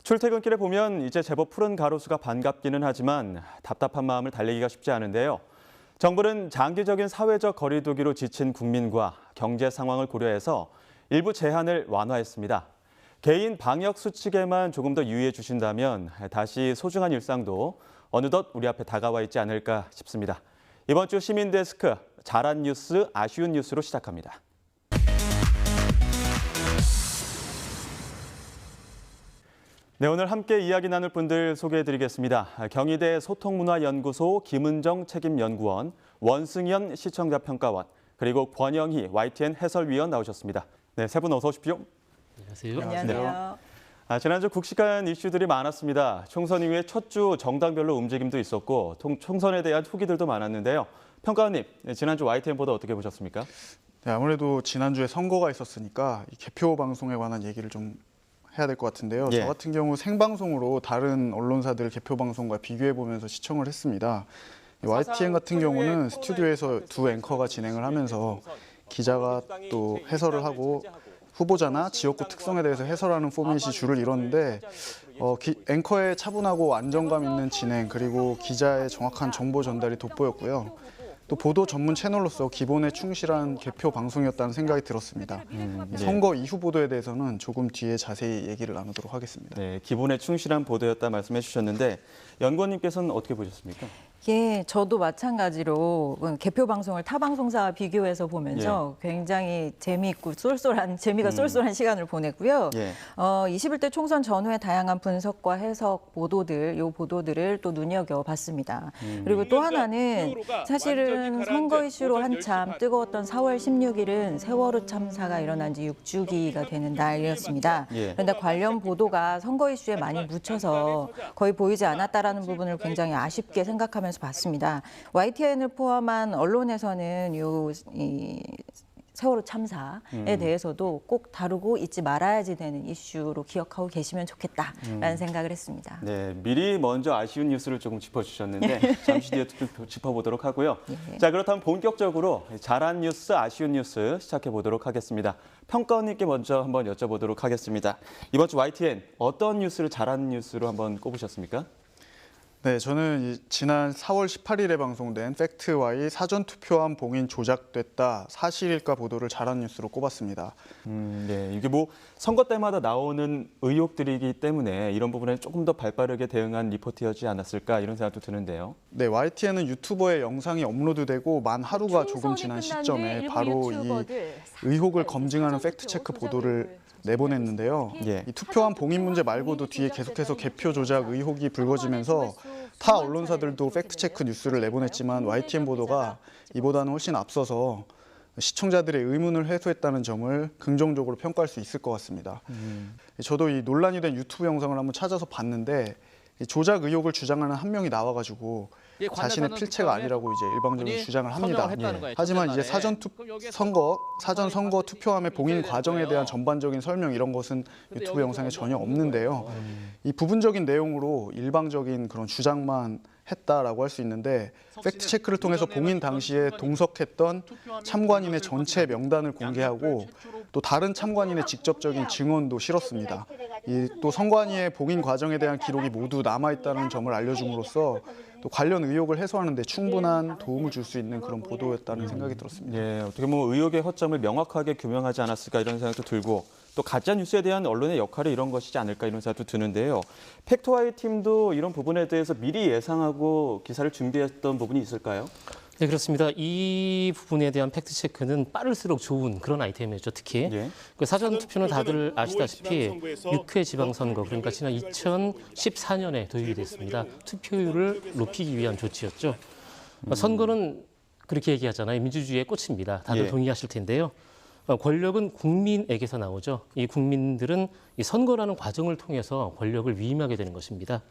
출퇴근길에 보면 이제 제법 푸른 가로수가 반갑기는 하지만 답답한 마음을 달래기가 쉽지 않은데요. 정부는 장기적인 사회적 거리두기로 지친 국민과 경제 상황을 고려해서 일부 제한을 완화했습니다. 개인 방역 수칙에만 조금 더 유의해 주신다면 다시 소중한 일상도 어느덧 우리 앞에 다가와 있지 않을까 싶습니다. 이번 주 시민데스크 잘한 뉴스, 아쉬운 뉴스로 시작합니다. 네, 오늘 함께 이야기 나눌 분들 소개해드리겠습니다. 경희대 소통문화연구소 김은정 책임연구원, 원승현 시청자평가원, 그리고 권영희 YTN 해설위원 나오셨습니다. 네, 세 분 어서 오십시오. 안녕하세요. 안녕하세요. 지난주 국시간 이슈들이 많았습니다. 총선 이후에 첫 주 정당별로 움직임도 있었고 총선에 대한 후기들도 많았는데요. 평가원님, 지난주 YTN 보도 어떻게 보셨습니까? 네, 아무래도 지난주에 선거가 있었으니까 이 개표 방송에 관한 얘기를 좀 해야 될 것 같은데요. 예. 저 같은 경우 생방송으로 다른 언론사들 개표 방송과 비교해 보면서 시청을 했습니다. YTN 같은 경우는 스튜디오에서 두 앵커가 진행을 하면서 기자가 또 해설을 하고 후보자나 지역구 특성에 대해서 해설하는 포맷이 주를 이뤘는데 앵커의 차분하고 안정감 있는 진행 그리고 기자의 정확한 정보 전달이 돋보였고요. 또 보도 전문 채널로서 기본에 충실한 개표 방송이었다는 생각이 들었습니다. 선거 이후 보도에 대해서는 조금 뒤에 자세히 얘기를 나누도록 하겠습니다. 네, 기본에 충실한 보도였다 말씀해 주셨는데 연구원님께서는 어떻게 보셨습니까? 예, 저도 마찬가지로 개표 방송을 타 방송사와 비교해서 보면서 굉장히 재미있고 재미가 쏠쏠한 시간을 보냈고요. 예. 21대 총선 전후의 다양한 분석과 해석 보도들, 요 보도들을 또 눈여겨봤습니다. 그리고 또 하나는 사실은 선거 이슈로 한참 뜨거웠던 4월 16일은 세월호 참사가 일어난 지 6주기가 되는 날이었습니다. 예. 그런데 관련 보도가 선거 이슈에 많이 묻혀서 거의 보이지 않았다라는 부분을 굉장히 아쉽게 생각하면서 봤습니다. YTN을 포함한 언론에서는 이 세월호 참사에 대해서도 꼭 다루고 잊지 말아야지 되는 이슈로 기억하고 계시면 좋겠다라는 생각을 했습니다. 네, 미리 먼저 아쉬운 뉴스를 조금 짚어주셨는데 잠시 뒤에 좀 짚어보도록 하고요. 예. 자, 그렇다면 본격적으로 잘한 뉴스, 아쉬운 뉴스 시작해 보도록 하겠습니다. 평가원님께 먼저 한번 여쭤보도록 하겠습니다. 이번 주 YTN 어떤 뉴스를 잘한 뉴스로 한번 꼽으셨습니까? 네, 저는 지난 4월 18일에 방송된 팩트와의 사전투표함 봉인 조작됐다 사실일까 보도를 잘한 뉴스로 꼽았습니다. 네, 이게 뭐 선거 때마다 나오는 의혹들이기 때문에 이런 부분에 조금 더 발빠르게 대응한 리포트였지 않았을까 이런 생각도 드는데요. 네, YTN은 유튜버의 영상이 업로드되고 만 하루가 조금 지난 시점에 바로 이 의혹을 검증하는 팩트체크 보도를 내보냈는데요. 예. 이 투표함 봉인 문제 말고도 뒤에 계속해서 개표 조작 의혹이 불거지면서 타 언론사들도 팩트체크 뉴스를 내보냈지만 YTN 보도가 이보다는 훨씬 앞서서 시청자들의 의문을 해소했다는 점을 긍정적으로 평가할 수 있을 것 같습니다. 저도 이 논란이 된 유튜브 영상을 한번 찾아서 봤는데 이 조작 의혹을 주장하는 한 명이 나와가지고 자신의 필체가 아니라고 이제 일방적인 주장을 합니다. 하지만 이제 사전 선거 투표함의 봉인 과정에 대한 전반적인 설명 이런 것은 유튜브 영상에 전혀 없는데요. 이 부분적인 내용으로 일방적인 그런 주장만 했다라고 할 수 있는데 팩트 체크를 통해서 봉인 당시에 동석했던 참관인의 전체 명단을 공개하고 또 다른 참관인의 직접적인 증언도 실었습니다. 또 선관위의 봉인 과정에 대한 기록이 모두 남아 있다는 점을 알려줌으로써 또 관련 의혹을 해소하는 데 충분한 도움을 줄 수 있는 그런 보도였다는 생각이 들었습니다. 예, 어떻게 보면 의혹의 허점을 명확하게 규명하지 않았을까 이런 생각도 들고 또 가짜 뉴스에 대한 언론의 역할이 이런 것이지 않을까 이런 생각도 드는데요. 팩트와이 팀도 이런 부분에 대해서 미리 예상하고 기사를 준비했던 부분이 있을까요? 네, 그렇습니다. 이 부분에 대한 팩트체크는 빠를수록 좋은 그런 아이템이죠, 특히. 예. 그 사전투표는 다들 아시다시피 6회 지방선거, 그러니까 지난 2014년에 도입이 됐습니다. 투표율을 높이기 위한 조치였죠. 선거는 그렇게 얘기하잖아요. 민주주의의 꽃입니다. 다들 예. 동의하실 텐데요. 권력은 국민에게서 나오죠. 이 국민들은 이 선거라는 과정을 통해서 권력을 위임하게 되는 것입니다.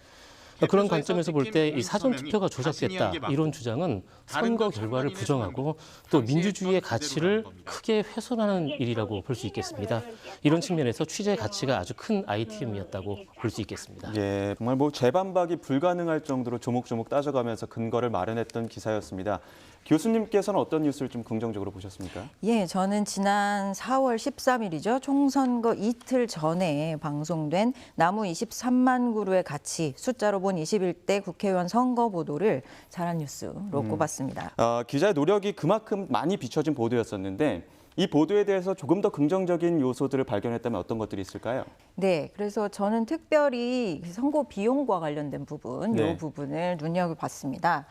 그런 관점에서 볼 때 이 사전 투표가 조작됐다 이런 주장은 선거 결과를 부정하고 또 민주주의의 가치를 크게 훼손하는 일이라고 볼 수 있겠습니다. 이런 측면에서 취재 가치가 아주 큰 ITM이었다고 볼 수 있겠습니다. 예, 정말 뭐 재반박이 불가능할 정도로 조목조목 따져가면서 근거를 마련했던 기사였습니다. 교수님께서는 어떤 뉴스를 좀 긍정적으로 보셨습니까? 예, 저는 지난 4월 13일이죠. 총선거 이틀 전에 방송된 나무 23만 그루의 가치, 숫자로 본 21대 국회의원 선거 보도를 잘한 뉴스로 꼽았습니다. 기자의 노력이 그만큼 많이 비춰진 보도였었는데 이 보도에 대해서 조금 더 긍정적인 요소들을 발견했다면 어떤 것들이 있을까요? 네, 그래서 저는 특별히 선거 비용과 관련된 부분, 네. 이 부분을 눈여겨봤습니다.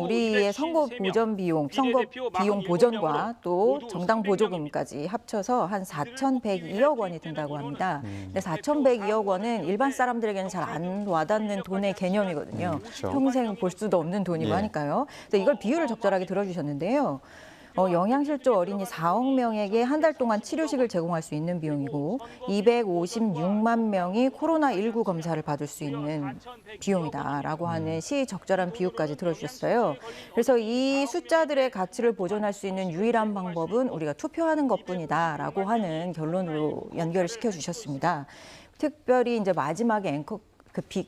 우리의 선거 보전 비용, 선거 비용 보전과 또 정당 보조금까지 합쳐서 한 4,102억 원이 든다고 합니다. 근데 4,102억 원은 일반 사람들에게는 잘 안 와닿는 돈의 개념이거든요. 그렇죠. 평생 볼 수도 없는 돈이고 예. 하니까요. 근데 이걸 비율을 적절하게 들어주셨는데요. 영양실조 어린이 4억 명에게 한 달 동안 치료식을 제공할 수 있는 비용이고 256만 명이 코로나19 검사를 받을 수 있는 비용이다라고 하는 시적절한 비유까지 들어주셨어요. 그래서 이 숫자들의 가치를 보존할 수 있는 유일한 방법은 우리가 투표하는 것뿐이다라고 하는 결론으로 연결을 시켜주셨습니다. 특별히 이제 마지막에 앵커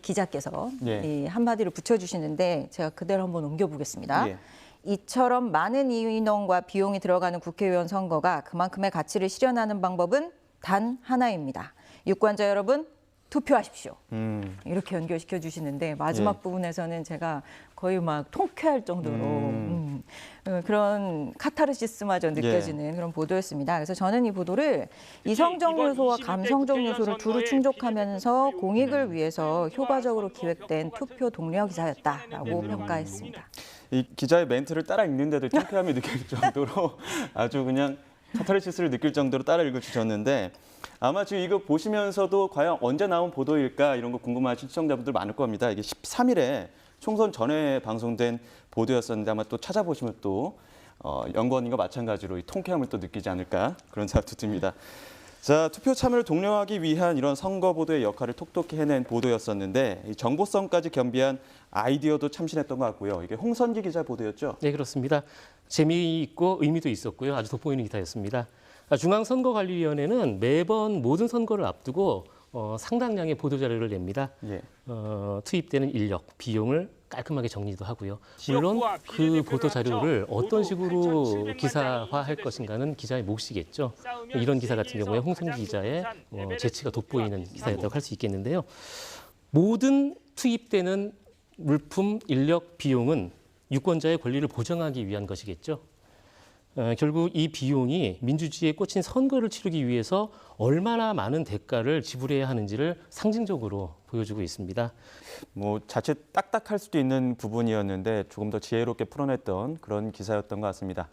기자께서 예. 이 한마디를 붙여주시는데 제가 그대로 한번 옮겨보겠습니다. 예. 이처럼 많은 인원과 비용이 들어가는 국회의원 선거가 그만큼의 가치를 실현하는 방법은 단 하나입니다. 유권자 여러분, 투표하십시오. 이렇게 연결시켜 주시는데 마지막 예. 부분에서는 제가 거의 막 통쾌할 정도로 그런 카타르시스마저 느껴지는 그런 보도였습니다. 그래서 저는 이 보도를 이성적 요소와 감성적 요소를 두루 충족하면서 공익을 위해서 효과적으로 기획된 투표 독려 기사였다라고 평가했습니다. 이 기자의 멘트를 따라 읽는데도 통쾌함이 느낄 정도로 아주 그냥 카타르시스를 느낄 정도로 따라 읽어주셨는데 아마 지금 이거 보시면서도 과연 언제 나온 보도일까 이런 거 궁금하신 시청자분들 많을 겁니다. 이게 13일에 총선 전에 방송된 보도였었는데 아마 또 찾아보시면 또 연구원님과 마찬가지로 이 통쾌함을 또 느끼지 않을까 그런 생각도 듭니다. 자, 투표 참여를 독려하기 위한 이런 선거 보도의 역할을 톡톡히 해낸 보도였었는데 이 정보성까지 겸비한 아이디어도 참신했던 것 같고요. 이게 홍선기 기자 보도였죠? 네, 그렇습니다. 재미있고 의미도 있었고요. 아주 돋보이는 기사였습니다. 중앙선거관리위원회는 매번 모든 선거를 앞두고 상당량의 보도자료를 냅니다. 예. 투입되는 인력, 비용을 깔끔하게 정리도 하고요. 물론 그 보도자료를 어떤 식으로 기사화할 것인가는 기자의 몫이겠죠. 이런 기사 같은 경우에 홍성기 기자의 재치가 돋보이는 기사였다고 할 수 있겠는데요. 모든 투입되는 물품, 인력, 비용은 유권자의 권리를 보장하기 위한 것이겠죠. 결국 이 비용이 민주주의에 꽂힌 선거를 치르기 위해서 얼마나 많은 대가를 지불해야 하는지를 상징적으로 보여주고 있습니다. 뭐 자칫 딱딱할 수도 있는 부분이었는데 조금 더 지혜롭게 풀어냈던 그런 기사였던 것 같습니다.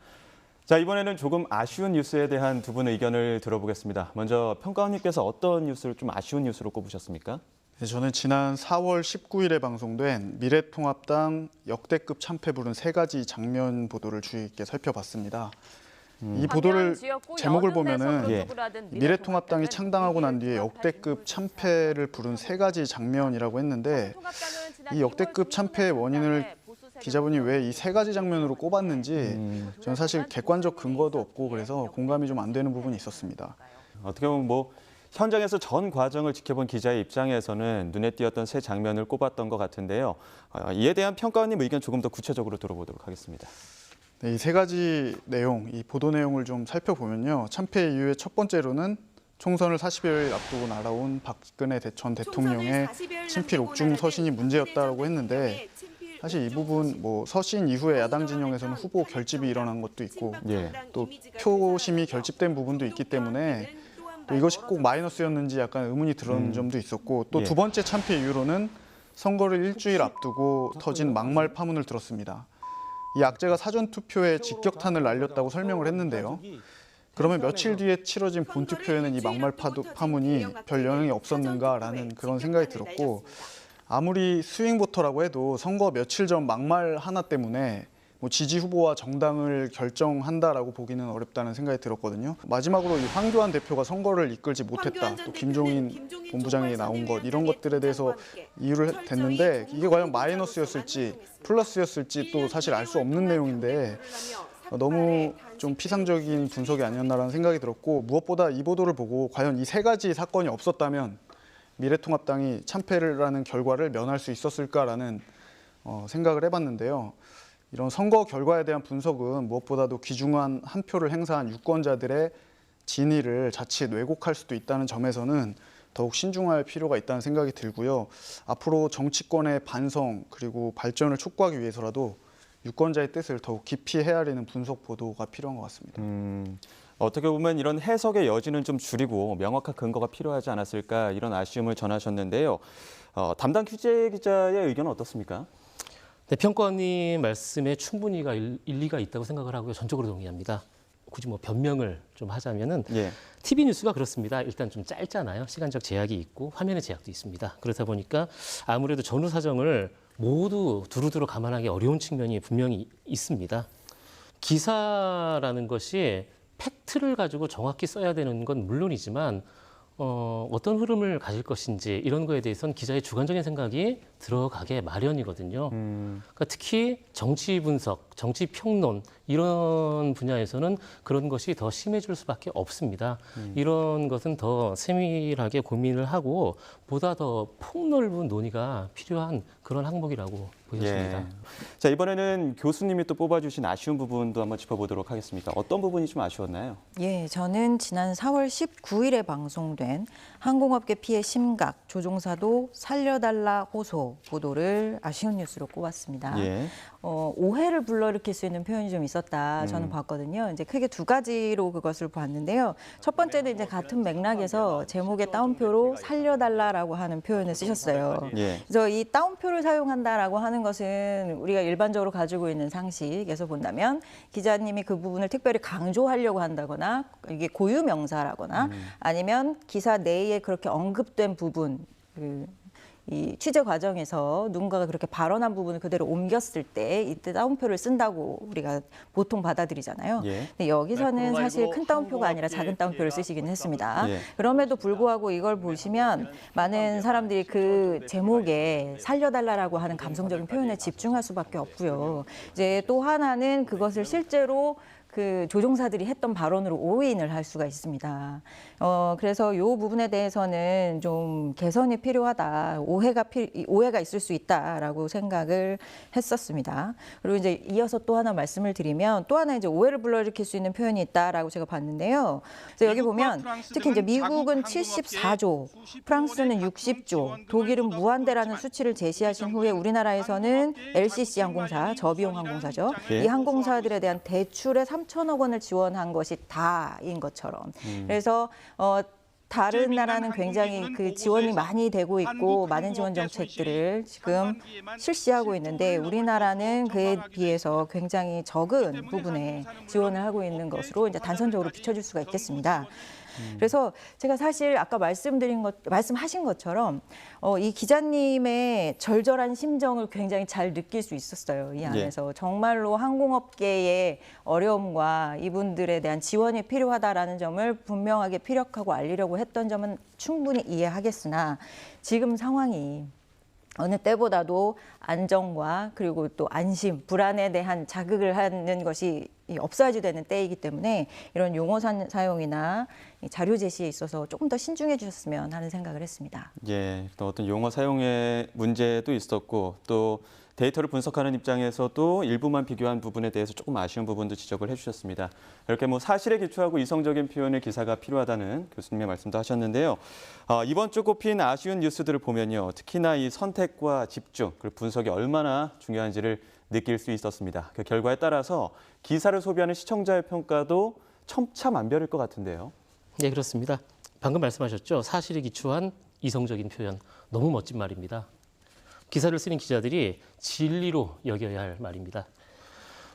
자, 이번에는 조금 아쉬운 뉴스에 대한 두 분의 의견을 들어보겠습니다. 먼저 평가원님께서 어떤 뉴스를 좀 아쉬운 뉴스로 꼽으셨습니까? 네, 저는 지난 4월 19일에 방송된 미래통합당 역대급 참패 부른 세 가지 장면 보도를 주의 깊게 살펴봤습니다. 이 보도를 제목을 보면은 예. 미래통합당이 창당하고 난 뒤에 역대급 참패를 부른 세 가지 장면이라고 했는데 이 역대급 참패의 원인을 기자분이 왜 이 세 가지 장면으로 꼽았는지 저는 사실 객관적 근거도 없고 그래서 공감이 좀 안 되는 부분이 있었습니다. 어떻게 보면 뭐 현장에서 전 과정을 지켜본 기자의 입장에서는 눈에 띄었던 세 장면을 꼽았던 것 같은데요. 이에 대한 평가원님 의견 조금 더 구체적으로 들어보도록 하겠습니다. 네, 이 세 가지 내용, 이 보도 내용을 좀 살펴보면요. 참패 이유의 첫 번째로는 총선을 40여일 앞두고 날아온 박근혜 전 대통령의 친필 옥중 서신이 문제였다고 했는데 사실 이 부분 뭐 서신 이후에 야당 진영에서는 후보 결집이 일어난 것도 있고 예. 또 표심이 결집된 부분도 있기 때문에 또 이것이 꼭 마이너스였는지 약간 의문이 드는 점도 있었고 또 두 번째 참패 이유로는 선거를 일주일 앞두고 터진 막말 파문을 들었습니다. 이 악재가 사전투표에 직격탄을 날렸다고 설명을 했는데요. 그러면 며칠 뒤에 치러진 본투표에는 이 막말 파문이 별 영향이 없었는가라는 그런 생각이 들었고 아무리 스윙보터라고 해도 선거 며칠 전 막말 하나 때문에 뭐 지지 후보와 정당을 결정한다라고 보기는 어렵다는 생각이 들었거든요. 마지막으로 이 황교안 대표가 선거를 이끌지 못했다. 또 김종인 본부장이 나온 것 이런 것들에 대해서 이유를 댔는데 이게 과연 마이너스였을지 플러스였을지 또 사실 알 수 없는 내용인데 너무 좀 피상적인 분석이 아니었나라는 생각이 들었고 무엇보다 이 보도를 보고 과연 이 세 가지 사건이 없었다면 미래통합당이 참패라는 결과를 면할 수 있었을까라는 생각을 해봤는데요. 이런 선거 결과에 대한 분석은 무엇보다도 귀중한 한 표를 행사한 유권자들의 진위를 자칫 왜곡할 수도 있다는 점에서는 더욱 신중할 필요가 있다는 생각이 들고요. 앞으로 정치권의 반성 그리고 발전을 촉구하기 위해서라도 유권자의 뜻을 더욱 깊이 헤아리는 분석 보도가 필요한 것 같습니다. 어떻게 보면 이런 해석의 여지는 좀 줄이고 명확한 근거가 필요하지 않았을까 이런 아쉬움을 전하셨는데요. 담당 취재 기자의 의견은 어떻습니까? 네, 평가원님 말씀에 충분히 일리가 있다고 생각을 하고요. 전적으로 동의합니다. 굳이 뭐 변명을 좀 하자면은 예. TV 뉴스가 그렇습니다. 일단 좀 짧잖아요. 시간적 제약이 있고 화면의 제약도 있습니다. 그렇다 보니까 아무래도 전후 사정을 모두 두루두루 감안하기 어려운 측면이 분명히 있습니다. 기사라는 것이 팩트를 가지고 정확히 써야 되는 건 물론이지만 어떤 흐름을 가질 것인지 이런 거에 대해서는 기자의 주관적인 생각이 들어가게 마련이거든요. 그러니까 특히 정치 분석, 정치 평론 이런 분야에서는 그런 것이 더 심해질 수밖에 없습니다. 이런 것은 더 세밀하게 고민을 하고 보다 더 폭넓은 논의가 필요한 그런 항목이라고 보였습니다. 예. 자, 이번에는 교수님이 또 뽑아주신 아쉬운 부분도 한번 짚어보도록 하겠습니다. 어떤 부분이 좀 아쉬웠나요? 예, 저는 지난 4월 19일에 방송된 항공업계 피해 심각, 조종사도 살려달라 호소 보도를 아쉬운 뉴스로 꼽았습니다. 예. 오해를 불러일으킬 수 있는 표현이 좀 있었다 저는 봤거든요. 이제 크게 두 가지로 그것을 봤는데요. 첫 번째는 이제 같은 맥락에서 제목의 따옴표로 살려달라라고 하는 표현을 쓰셨어요. 예. 그래서 이 따옴표를 사용한다라고 하는 것은 우리가 일반적으로 가지고 있는 상식에서 본다면 기자님이 그 부분을 특별히 강조하려고 한다거나 이게 고유 명사라거나 아니면 기사 내에 그렇게 언급된 부분 이 취재 과정에서 누군가가 그렇게 발언한 부분을 그대로 옮겼을 때 이때 따옴표를 쓴다고 우리가 보통 받아들이잖아요. 예. 근데 여기서는 사실 큰 따옴표가 아니라 작은 따옴표를 쓰시긴 했습니다. 예. 그럼에도 불구하고 이걸 보시면 많은 사람들이 그 제목에 살려달라라고 하는 감성적인 표현에 집중할 수밖에 없고요. 이제 또 하나는 그것을 실제로 그 조종사들이 했던 발언으로 오인을 할 수가 있습니다. 그래서 이 부분에 대해서는 좀 개선이 필요하다, 오해가 있을 수 있다라고 생각을 했었습니다. 그리고 이제 이어서 또 하나 말씀을 드리면 또 하나 이제 오해를 불러일으킬 수 있는 표현이 있다라고 제가 봤는데요. 그래서 여기 보면 특히 이제 미국은 74조, 프랑스는 60조, 독일은 무한대라는 수치를 제시하신 후에 우리나라에서는 LCC 항공사, 저비용 항공사죠. 예. 이 항공사들에 대한 대출에 3천억 원을 지원한 것이 다인 것처럼. 그래서 다른 나라는 굉장히 그 지원이 많이 되고 있고 많은 지원 정책들을 지금 실시하고 있는데 우리나라는 그에 비해서 굉장히 적은 부분에 지원을 하고 있는 것으로 이제 단선적으로 비춰질 수가 있겠습니다. 그래서 제가 사실 아까 말씀하신 것처럼 이 기자님의 절절한 심정을 굉장히 잘 느낄 수 있었어요. 이 안에서 정말로 항공업계의 어려움과 이분들에 대한 지원이 필요하다라는 점을 분명하게 피력하고 알리려고 했던 점은 충분히 이해하겠으나 지금 상황이 어느 때보다도 안정과 그리고 또 안심, 불안에 대한 자극을 하는 것이 없어야지 되는 때이기 때문에 이런 용어 사용이나 자료 제시에 있어서 조금 더 신중해 주셨으면 하는 생각을 했습니다. 예, 또 어떤 용어 사용의 문제도 있었고 또 데이터를 분석하는 입장에서도 일부만 비교한 부분에 대해서 조금 아쉬운 부분도 지적을 해주셨습니다. 이렇게 뭐 사실에 기초하고 이성적인 표현의 기사가 필요하다는 교수님의 말씀도 하셨는데요. 이번 주 꼽힌 아쉬운 뉴스들을 보면요, 특히나 이 선택과 집중 그리고 분석이 얼마나 중요한지를 느낄 수 있었습니다. 그 결과에 따라서 기사를 소비하는 시청자의 평가도 천차만별일 것 같은데요. 네, 그렇습니다. 방금 말씀하셨죠. 사실에 기초한 이성적인 표현. 너무 멋진 말입니다. 기사를 쓰는 기자들이 진리로 여겨야 할 말입니다.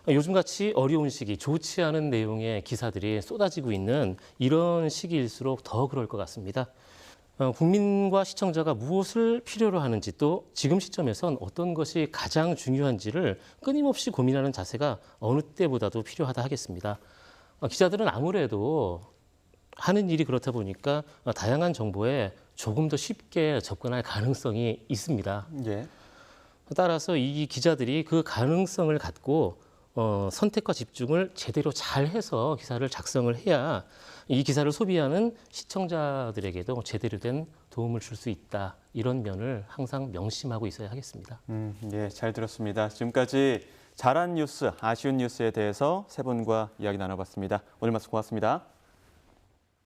요즘같이 어려운 시기, 좋지 않은 내용의 기사들이 쏟아지고 있는 이런 시기일수록 더 그럴 것 같습니다. 국민과 시청자가 무엇을 필요로 하는지 또 지금 시점에선 어떤 것이 가장 중요한지를 끊임없이 고민하는 자세가 어느 때보다도 필요하다 하겠습니다. 기자들은 아무래도 하는 일이 그렇다 보니까 다양한 정보에 조금 더 쉽게 접근할 가능성이 있습니다. 예. 따라서 이 기자들이 그 가능성을 갖고 선택과 집중을 제대로 잘 해서 기사를 작성을 해야 이 기사를 소비하는 시청자들에게도 제대로 된 도움을 줄 수 있다. 이런 면을 항상 명심하고 있어야 하겠습니다. 예, 잘 들었습니다. 지금까지 잘한 뉴스, 아쉬운 뉴스에 대해서 세 분과 이야기 나눠봤습니다. 오늘 말씀 고맙습니다.